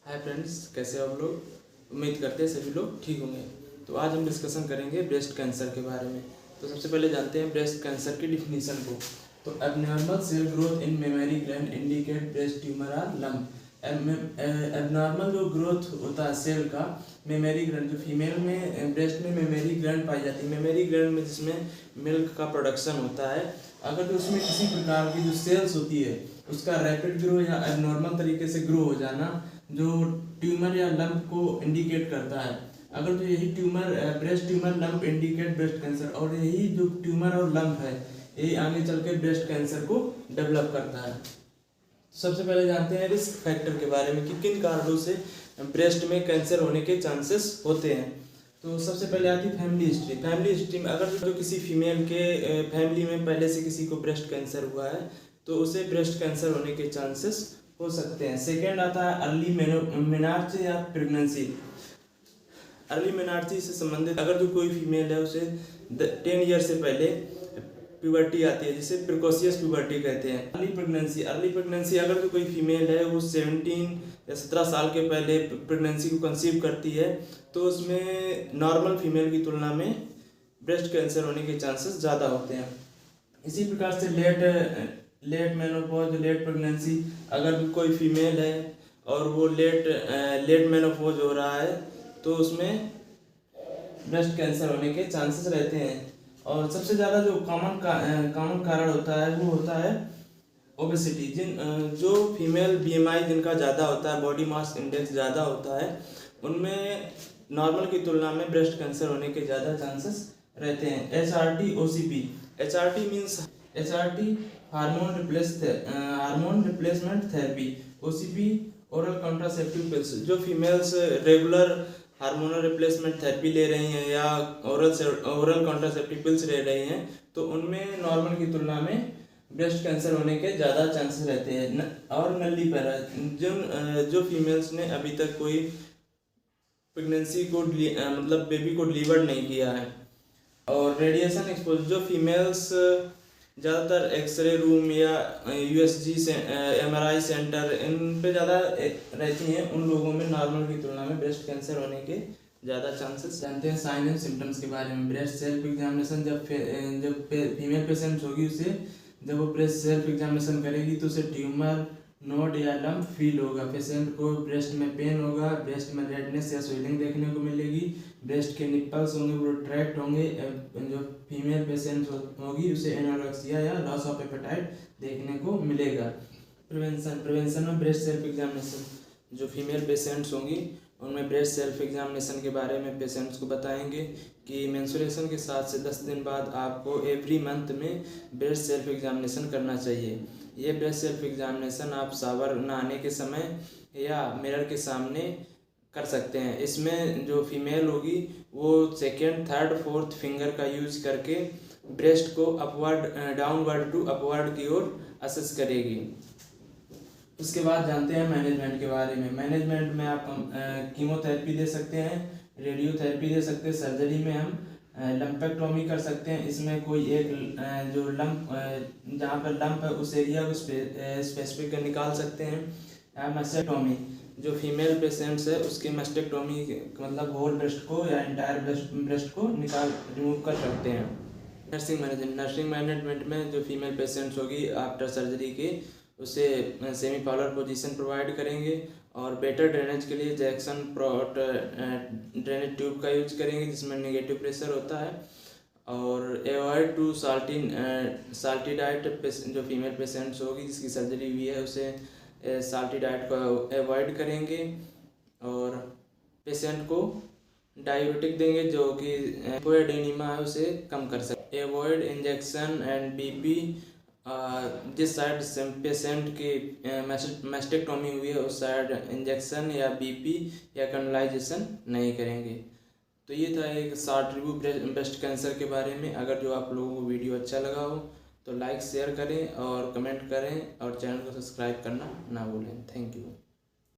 Hi friends, कैसे हो आप लोग। उम्मीद करते हैं सभी लोग ठीक होंगे। तो आज हम डिस्कशन करेंगे ब्रेस्ट कैंसर के बारे में। तो सबसे पहले जानते हैं ब्रेस्ट कैंसर की डिफिनीशन को। तो abnormal cell growth in mammary gland indicate breast tumour or lump. Abnormal जो ग्रोथ होता है सेल का मेमरी ग्लैंड, जो फीमेल में ब्रेस्ट में मेमरी ग्लैंड पाई जाती है, मेमरी ग्लैंड में जिसमें मिल्क का प्रोडक्शन होता है, अगर जो उसमें किसी प्रकार की जो सेल्स होती है उसका रैपिड ग्रो या एबनॉर्मल तरीके से ग्रो हो जाना जो ट्यूमर या लंप को इंडिकेट करता है। अगर तो यही tumour breast tumour lump indicate breast cancer, और यही जो ट्यूमर और लंप है यही आगे चल के ब्रेस्ट कैंसर को डेवलप करता है। सबसे पहले जानते हैं रिस्क फैक्टर के बारे में कि किन कारणों से ब्रेस्ट में कैंसर होने के चांसेस होते हैं। तो सबसे पहले आती है फैमिली हिस्ट्री। फैमिली हिस्ट्री में अगर जो किसी फीमेल के फैमिली में पहले से किसी को ब्रेस्ट कैंसर हुआ है तो उसे ब्रेस्ट कैंसर होने के चांसेस हो सकते हैं। सेकेंड आता है अर्ली मेनार्च या प्रेगनेंसी। अर्ली मेनार्ची से संबंधित अगर जो कोई फीमेल है उसे 10 ईयर से पहले प्यूबर्टी आती है जिसे प्रिकॉशियस प्यूबर्टी कहते हैं। अर्ली प्रेगनेंसी अगर जो कोई फीमेल है वो 17 या 17 साल के पहले प्रेगनेंसी को कंसीव करती है तो उसमें नॉर्मल फीमेल की तुलना में ब्रेस्ट कैंसर होने के चांसेस ज़्यादा होते हैं। इसी प्रकार से लेट मेनोपॉज, लेट प्रेगनेंसी, अगर कोई फीमेल है और वो लेट मेनोपॉज हो रहा है तो उसमें ब्रेस्ट कैंसर होने के चांसेस रहते हैं। और सबसे ज़्यादा जो कॉमन कारण होता है वो होता है ओबेसिटी। जो फीमेल BMI जिनका ज़्यादा होता है, बॉडी मास इंडेक्स ज़्यादा होता है, उनमें नॉर्मल की तुलना में ब्रेस्ट कैंसर होने के ज़्यादा चांसेस रहते हैं। HRT OCP। HRT hormone replacement therapy. OCP oral contraceptive pills. जो females regular hormonal replacement therapy ले रही हैं या ओरल कॉन्ट्रासेप्टिव पिल्स ले रही हैं तो उनमें नॉर्मल की तुलना में ब्रेस्ट कैंसर होने के ज़्यादा चांसेस रहते हैं। और नल्ली पैरा, जो फीमेल्स ने अभी तक कोई प्रेगनेंसी को मतलब बेबी को डिलीवर नहीं किया है। और रेडिएशन एक्सपोजर, जो फीमेल्स ज़्यादातर एक्सरे रूम या USG से MRI सेंटर इन पे ज़्यादा रहती हैं, उन लोगों में नॉर्मल की तुलना में ब्रेस्ट कैंसर होने के ज़्यादा चांसेस। जानते हैं साइन एंड सिम्टम्स के बारे में। ब्रेस्ट सेल्फ एग्जामिनेशन जब फीमेल पेशेंट होगी उसे जब वो ब्रेस्ट सेल्फ एग्जामिनेशन करेगी तो उसे ट्यूमर, नोड या लंप फील होगा। पेशेंट को ब्रेस्ट में पेन होगा, ब्रेस्ट में रेडनेस या स्वेलिंग देखने को मिलेगी, ब्रेस्ट के निप्पल्स होंगे वो ट्रैक्ट होंगे। जो फीमेल पेशेंट होगी उसे एनोरेक्सिया या लॉस ऑफ एपेटाइट देखने को मिलेगा। प्रिवेंशन में ब्रेस्ट सेल्फ एग्जामिनेशन, जो फीमेल पेशेंट्स होंगी उनमें ब्रेस्ट सेल्फ एग्जामिनेशन के बारे में पेशेंट्स को बताएंगे कि मेंस्ट्रुएशन के 7 से 10 दिन बाद आपको एवरी मंथ में ब्रेस्ट सेल्फ एग्जामिनेशन करना चाहिए। ये ब्रेस्ट सेल्फ एग्जामिनेशन आप शावर नहाने के समय या मिरर के सामने कर सकते हैं। इसमें जो फीमेल होगी वो सेकेंड, थर्ड, फोर्थ फिंगर का यूज करके ब्रेस्ट को डाउनवर्ड टू अपवर्ड की ओर असेस करेगी। उसके बाद जानते हैं मैनेजमेंट के बारे में। मैनेजमेंट में आप कीमोथेरेपी दे सकते हैं, रेडियोथेरेपी दे सकते हैं, सर्जरी में हम लंपेक्टोमी कर सकते हैं। इसमें कोई एक जो लंप जहाँ पर लंप है उस एरिया को स्पेसिफिक निकाल सकते हैं। मस्टेक्टोमी, जो फीमेल पेशेंट्स है उसके मस्टेक्टोमी मतलब होल ब्रेस्ट को या इंटायर ब्रेस्ट को रिमूव कर सकते हैं। नर्सिंग मैनेजमेंट में जो फीमेल पेशेंट्स होगी आफ्टर सर्जरी के उसे सेमी पॉलर पोजीशन प्रोवाइड करेंगे और बेटर ड्रेनेज के लिए जैक्सन प्रोट ड्रेनेज ट्यूब का यूज करेंगे जिसमें नेगेटिव प्रेशर होता है। और एवॉइड टू साल्टी डाइट, जो फीमेल पेशेंट्स होगी जिसकी सर्जरी हुई है उसे साल्टी डाइट को एवॉइड करेंगे। और पेशेंट को डायूरेटिक देंगे जो कि एडिनिमा है उसे कम कर सकते। Avoid injection and BP। जिस साइड पेशेंट की मैस्टेक्टोमी हुई है उस साइड इंजेक्शन या BP या कैनुलाइजेशन नहीं करेंगे। तो ये था एक शॉर्ट रिव्यू ब्रेस्ट कैंसर के बारे में। अगर जो आप लोगों को वीडियो अच्छा लगा हो तो लाइक शेयर करें और कमेंट करें और चैनल को सब्सक्राइब करना ना भूलें। Thank you.